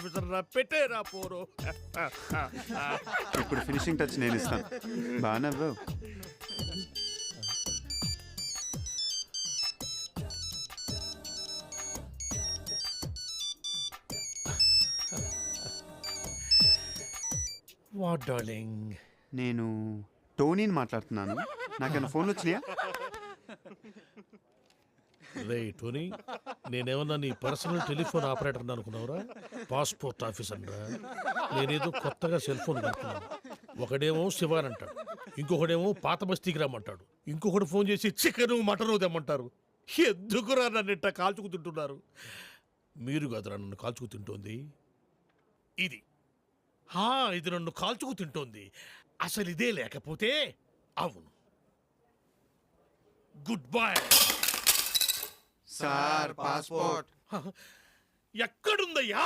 Officer రా, పెట్టేరా పోరు. ఇప్పుడు ఫినిషింగ్ టచ్ నేను ఇస్తాను. బాగా నవ్వావు. What darling? నేను టోనీని మాట్లాడుతున్నాను. నాకేమైనా ఫోన్లు వచ్చినాయా? రే టోనీ, నేనేమన్నా నీ పర్సనల్ టెలిఫోన్ ఆపరేటర్ అనుకున్నావురా? పాస్పోర్ట్ ఆఫీసర్ రా. నేనేదో కొత్తగా సెల్ ఫోన్ కనుక్కున్నాను. ఒకడేమో శివాన్ అంటాడు, ఇంకొకడేమో పాత బస్తీకి రమ్మంటాడు, ఇంకొకటి ఫోన్ చేసి చికెను మటను తెమ్మంటారు. ఎందుకురా నన్ను ఇట్ట కాల్చుకు తింటున్నారు? మీరు కదరా నన్ను కాల్చుకు తింటోంది. ఇది ఇది నన్ను కాల్చుకు తింటోంది. అసలు ఇదే లేకపోతే అవును. Good bye sir passport ఎక్కడుందయ్యా?